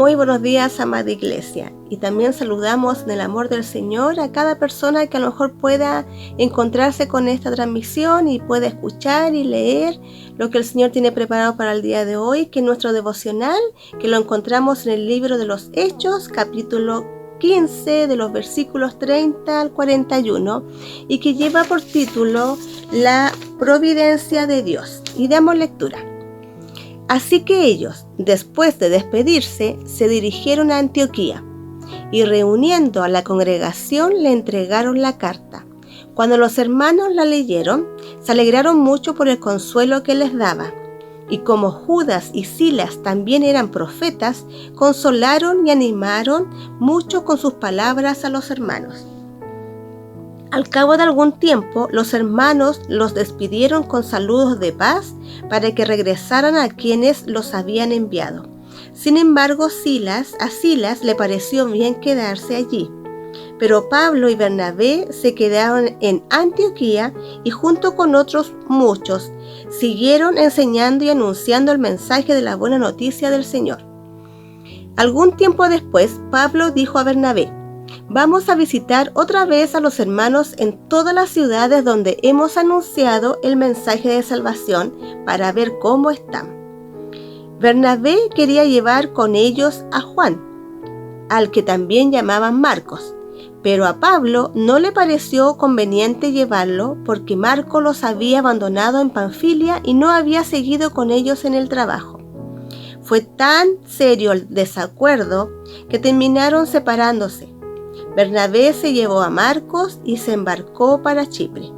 Muy buenos días, amada iglesia, y también saludamos en el amor del Señor a cada persona que a lo mejor pueda encontrarse con esta transmisión y pueda escuchar y leer lo que el Señor tiene preparado para el día de hoy, que es nuestro devocional, que lo encontramos en el libro de los Hechos, capítulo 15, de los versículos 30 al 41, y que lleva por título La providencia de Dios. Y damos lectura. Así que ellos, después de despedirse, se dirigieron a Antioquía y reuniendo a la congregación le entregaron la carta. Cuando los hermanos la leyeron, se alegraron mucho por el consuelo que les daba. Y como Judas y Silas también eran profetas, consolaron y animaron mucho con sus palabras a los hermanos. Al cabo de algún tiempo, los hermanos los despidieron con saludos de paz para que regresaran a quienes los habían enviado. Sin embargo, a Silas le pareció bien quedarse allí. Pero Pablo y Bernabé se quedaron en Antioquía y junto con otros muchos siguieron enseñando y anunciando el mensaje de la buena noticia del Señor. Algún tiempo después, Pablo dijo a Bernabé: vamos a visitar otra vez a los hermanos en todas las ciudades donde hemos anunciado el mensaje de salvación para ver cómo están. Bernabé quería llevar con ellos a Juan, al que también llamaban Marcos, pero a Pablo no le pareció conveniente llevarlo porque Marcos los había abandonado en Panfilia y no había seguido con ellos en el trabajo. Fue tan serio el desacuerdo que terminaron separándose. Bernabé se llevó a Marcos y se embarcó para Chipre,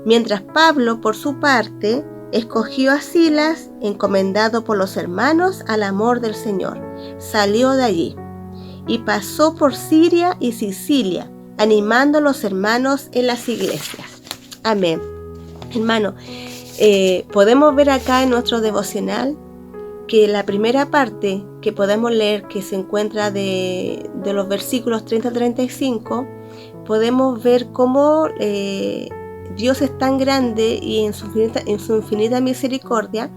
mientras Pablo, por su parte, escogió a Silas, encomendado por los hermanos al amor del Señor. Salió de allí y pasó por Siria y Sicilia, animando a los hermanos en las iglesias. Amén. Hermano, podemos ver acá en nuestro devocional que la primera parte que podemos leer, que se encuentra de los versículos 30 al 35, podemos ver cómo Dios es tan grande y en su infinita misericordia,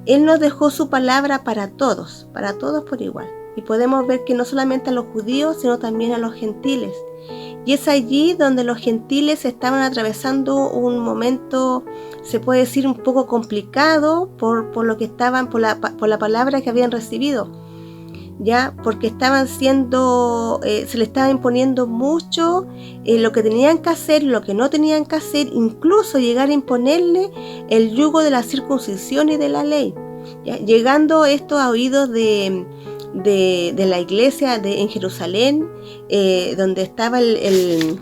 Él nos dejó su palabra para todos por igual. Y podemos ver que no solamente a los judíos, sino también a los gentiles. Y es allí donde los gentiles estaban atravesando un momento, se puede decir, un poco complicado por lo que estaban, por la palabra que habían recibido, ya, porque estaban siendo, se le estaba imponiendo mucho lo que tenían que hacer, lo que no tenían que hacer, incluso llegar a imponerle el yugo de la circuncisión y de la ley, ¿ya? Llegando esto a oídos de la iglesia en Jerusalén, donde estaba el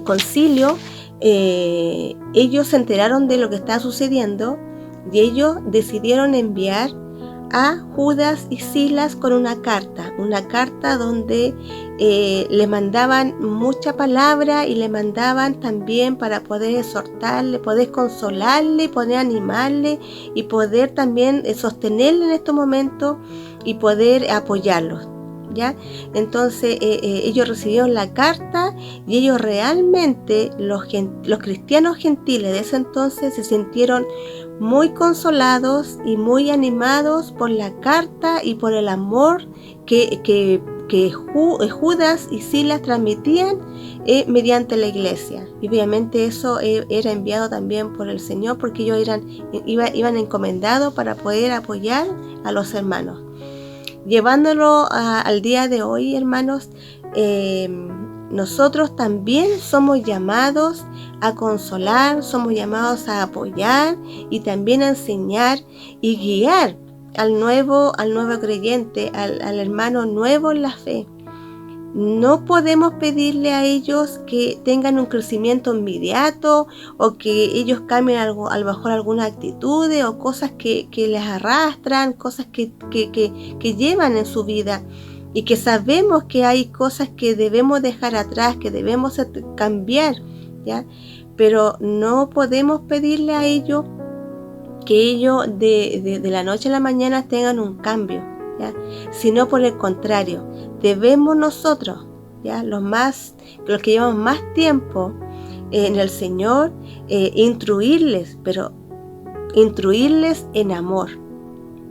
concilio. Ellos se enteraron de lo que estaba sucediendo y ellos decidieron enviar a Judas y Silas con una carta donde le mandaban mucha palabra y le mandaban también para poder exhortarle, poder consolarle, poder animarle y poder también sostenerle en estos momentos y poder apoyarlos, ¿ya? Entonces ellos recibieron la carta y ellos realmente, los cristianos gentiles de ese entonces, se sintieron muy consolados y muy animados por la carta y por el amor que Judas y Silas transmitían mediante la iglesia. Y obviamente eso era enviado también por el Señor, porque ellos iban encomendados para poder apoyar a los hermanos. Llevándolo al día de hoy, hermanos, nosotros también somos llamados a consolar, somos llamados a apoyar y también a enseñar y guiar al nuevo creyente, al hermano nuevo en la fe. No podemos pedirle a ellos que tengan un crecimiento inmediato o que ellos cambien a lo mejor algunas actitudes o cosas que les arrastran, cosas que llevan en su vida y que sabemos que hay cosas que debemos dejar atrás, que debemos cambiar, ¿ya? Pero no podemos pedirle a ellos que ellos de la noche a la mañana tengan un cambio, ¿ya? Sino por el contrario, debemos nosotros, ¿ya? Los que llevamos más tiempo en el Señor, instruirles, pero instruirles en amor,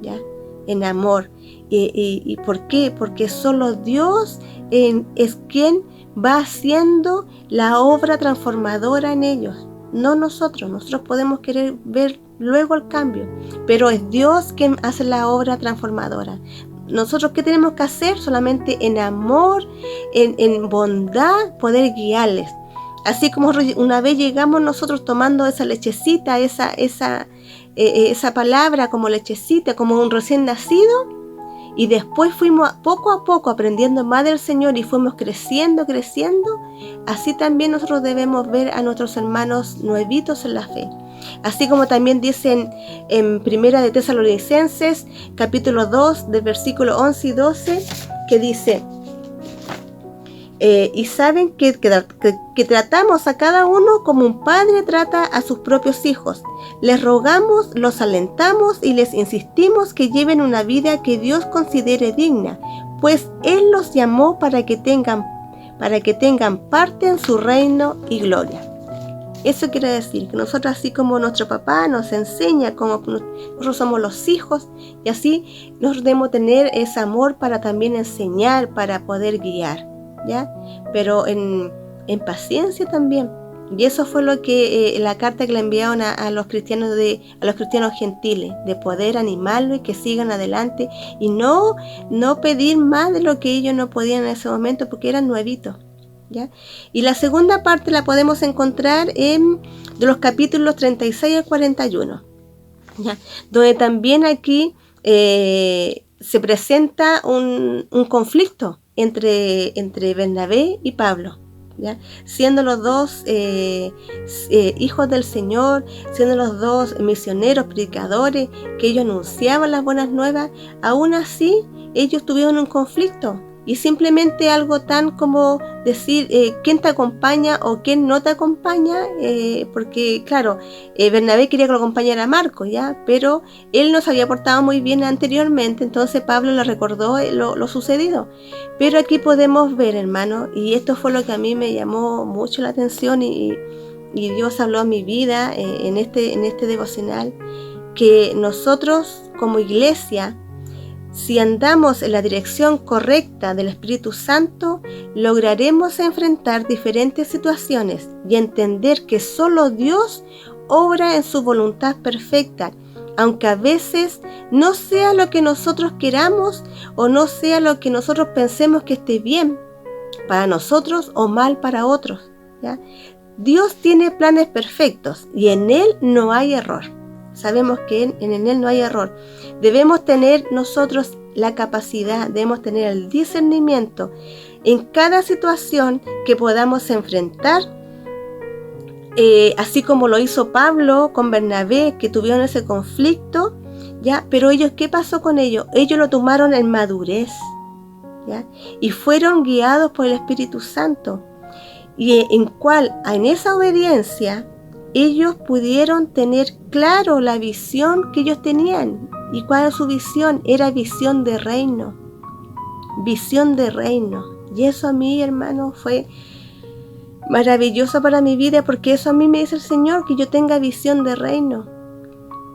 ¿ya? en amor. ¿Y por qué? Porque solo Dios es quien va haciendo la obra transformadora en ellos, no nosotros. Nosotros podemos querer ver luego el cambio, pero es Dios quien hace la obra transformadora. Nosotros, ¿qué tenemos que hacer? Solamente en amor, en bondad, poder guiarles. Así como una vez llegamos nosotros tomando esa lechecita, esa palabra como lechecita, como un recién nacido, y después fuimos poco a poco aprendiendo más del Señor y fuimos creciendo, así también nosotros debemos ver a nuestros hermanos nuevitos en la fe. Así como también dicen en Primera de Tesalonicenses, capítulo 2, del versículo 11 y 12, que dice: y saben que tratamos a cada uno como un padre trata a sus propios hijos. Les rogamos, los alentamos y les insistimos que lleven una vida que Dios considere digna, pues Él los llamó para que tengan parte en su reino y gloria. Eso quiere decir que nosotros, así como nuestro papá nos enseña cómo nosotros somos los hijos, y así nosotros debemos tener ese amor para también enseñar, para poder guiar, ¿ya? Pero en paciencia también. Y eso fue lo que la carta que le enviaron a los cristianos gentiles, de poder animarlos y que sigan adelante y no pedir más de lo que ellos no podían en ese momento porque eran nuevitos, ¿ya? Y la segunda parte la podemos encontrar de los capítulos 36 al 41, ¿ya? Donde también aquí se presenta un conflicto entre Bernabé y Pablo, ¿ya? Siendo los dos hijos del Señor, siendo los dos misioneros, predicadores, que ellos anunciaban las buenas nuevas, aún así ellos tuvieron un conflicto. Y simplemente algo tan como decir quién te acompaña o quién no te acompaña, porque claro, Bernabé quería que lo acompañara Marcos, ¿ya? Pero él no se había portado muy bien anteriormente, entonces Pablo le recordó lo sucedido. Pero aquí podemos ver, hermano, y esto fue lo que a mí me llamó mucho la atención y Dios habló a mi vida en este devocional, que nosotros como iglesia, si andamos en la dirección correcta del Espíritu Santo, lograremos enfrentar diferentes situaciones y entender que solo Dios obra en su voluntad perfecta, aunque a veces no sea lo que nosotros queramos o no sea lo que nosotros pensemos que esté bien para nosotros o mal para otros, ¿ya? Dios tiene planes perfectos y en Él no hay error. Sabemos que en Él no hay error. Debemos tener nosotros la capacidad, debemos tener el discernimiento en cada situación que podamos enfrentar, así como lo hizo Pablo con Bernabé, que tuvieron ese conflicto, ¿ya? Pero ellos, ¿qué pasó con ellos? Ellos lo tomaron en madurez, ¿ya? Y fueron guiados por el Espíritu Santo, y en esa obediencia ellos pudieron tener claro la visión que ellos tenían. ¿Y cuál era su visión? Era visión de reino. Visión de reino. Y eso a mí, hermano, fue maravilloso para mi vida, porque eso a mí me dice el Señor, que yo tenga visión de reino.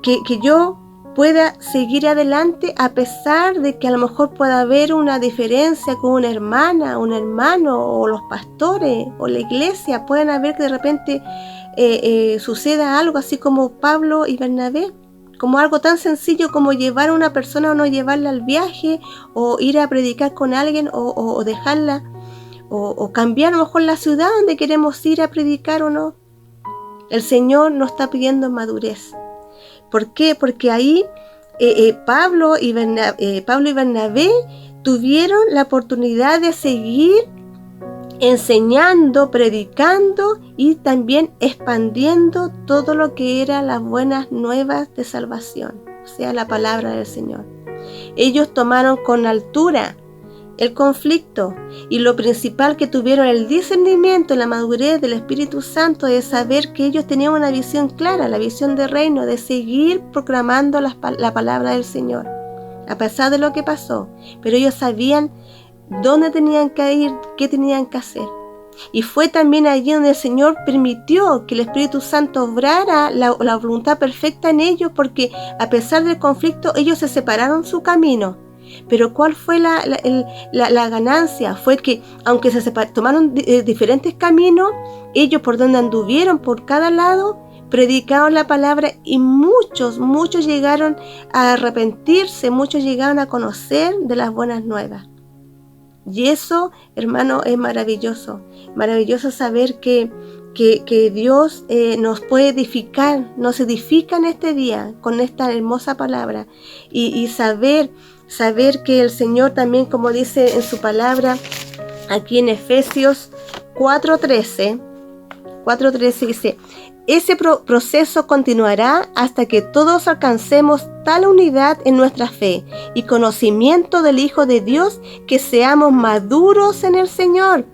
Que yo pueda seguir adelante a pesar de que a lo mejor pueda haber una diferencia con una hermana, un hermano, o los pastores, o la iglesia. Pueden haber que de repente suceda algo así como Pablo y Bernabé, como algo tan sencillo como llevar a una persona o no llevarla al viaje, o ir a predicar con alguien, o dejarla, o cambiar a lo mejor la ciudad donde queremos ir a predicar o no. El Señor nos está pidiendo madurez. ¿Por qué? Porque ahí Pablo y Bernabé tuvieron la oportunidad de seguir enseñando, predicando y también expandiendo todo lo que era las buenas nuevas de salvación, o sea, la palabra del Señor. Ellos tomaron con altura el conflicto, y lo principal que tuvieron el discernimiento, la madurez del Espíritu Santo, de saber que ellos tenían una visión clara, la visión de reino, de seguir proclamando la palabra del Señor, a pesar de lo que pasó. Pero ellos sabían dónde tenían que ir, qué tenían que hacer. Y fue también allí donde el Señor permitió que el Espíritu Santo obrara la voluntad perfecta en ellos, porque a pesar del conflicto ellos se separaron su camino. Pero ¿cuál fue la ganancia? Fue que aunque tomaron diferentes caminos, ellos por donde anduvieron, por cada lado, predicaron la palabra y muchos llegaron a arrepentirse, muchos llegaron a conocer de las buenas nuevas. Y eso, hermano, es maravilloso. Maravilloso saber que Dios nos puede edificar, nos edifica en este día con esta hermosa palabra. Y saber que el Señor también, como dice en su palabra, aquí en Efesios 4:13 dice: ese proceso continuará hasta que todos alcancemos tal unidad en nuestra fe y conocimiento del Hijo de Dios que seamos maduros en el Señor,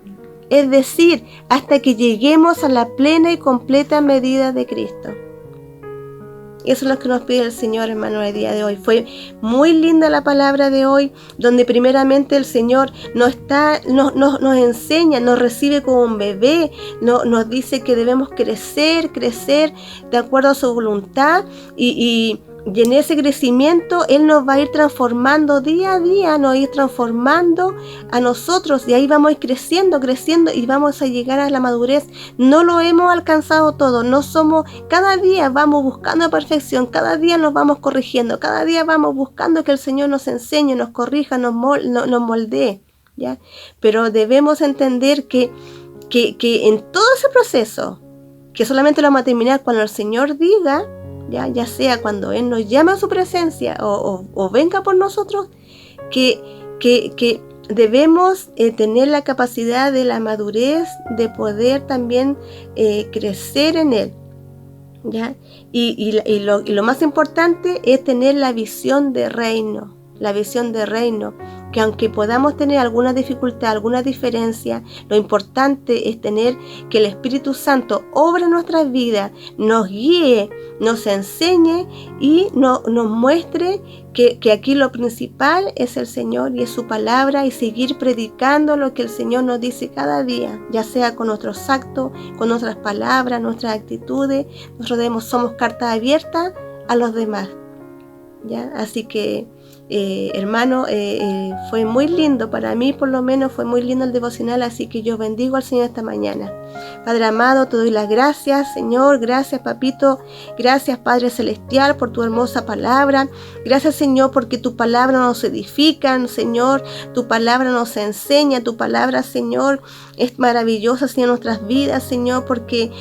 es decir, hasta que lleguemos a la plena y completa medida de Cristo. Eso es lo que nos pide el Señor, hermano, el día de hoy. Fue muy linda la palabra de hoy, donde primeramente el Señor nos enseña, nos recibe como un bebé, nos dice que debemos crecer de acuerdo a su voluntad y en ese crecimiento Él nos va a ir transformando día a día, nos va a ir transformando a nosotros, y ahí vamos a ir creciendo y vamos a llegar a la madurez. No lo hemos alcanzado todo, cada día vamos buscando perfección, cada día nos vamos corrigiendo, cada día vamos buscando que el Señor nos enseñe, nos corrija, nos moldee, ¿ya? Pero debemos entender que en todo ese proceso, que solamente lo vamos a terminar cuando el Señor diga, ya sea cuando Él nos llama a su presencia o venga por nosotros, que debemos tener la capacidad de la madurez, de poder también crecer en Él, ¿ya? Y lo más importante es tener la visión de reino, que aunque podamos tener alguna dificultad, alguna diferencia, lo importante es tener que el Espíritu Santo obre en nuestras vidas, nos guíe, nos enseñe y nos muestre que aquí lo principal es el Señor y es su palabra, y seguir predicando lo que el Señor nos dice cada día, ya sea con nuestros actos, con nuestras palabras, nuestras actitudes. Nosotros somos carta abierta a los demás, ¿ya? Así que hermano, fue muy lindo, para mí por lo menos fue muy lindo el devocional, así que yo bendigo al Señor esta mañana. Padre amado, te doy las gracias, Señor, gracias papito, gracias Padre Celestial por tu hermosa palabra, gracias Señor porque tu palabra nos edifica, Señor, tu palabra nos enseña, tu palabra Señor es maravillosa, Señor, en nuestras vidas, Señor, porque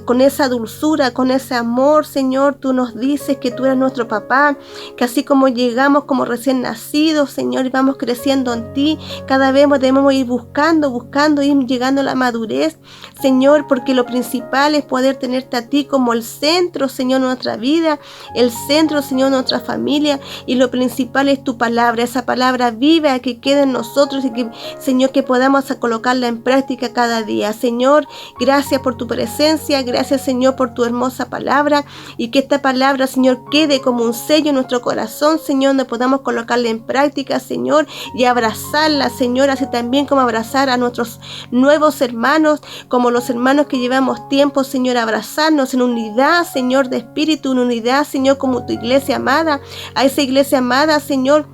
con esa dulzura, con ese amor, Señor, tú nos dices que tú eres nuestro papá, que así como llegamos como recién nacidos, Señor, y vamos creciendo en ti, cada vez debemos ir buscando, ir llegando a la madurez, Señor, porque lo principal es poder tenerte a ti como el centro, Señor, de nuestra vida, el centro, Señor, de nuestra familia, y lo principal es tu palabra, esa palabra viva que quede en nosotros y que, Señor, que podamos colocarla en práctica cada día. Señor, gracias por tu presencia, gracias, Señor, por tu hermosa palabra, y que esta palabra, Señor, quede como un sello en nuestro corazón, Señor, donde podamos colocarla en práctica, Señor, y abrazarla, Señor, así también como abrazar a nuestros nuevos hermanos, como los hermanos que llevamos tiempo, Señor, abrazarnos en unidad, Señor, de espíritu, en unidad, Señor, como tu iglesia amada, a esa iglesia amada, Señor,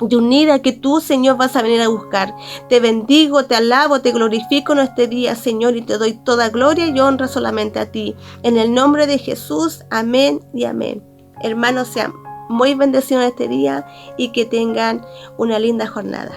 de unida que tú, Señor, vas a venir a buscar. Te bendigo, te alabo, te glorifico en este día, Señor, y te doy toda gloria y honra solamente a ti. En el nombre de Jesús, amén y amén. Hermanos, sean muy bendecidos este día y que tengan una linda jornada.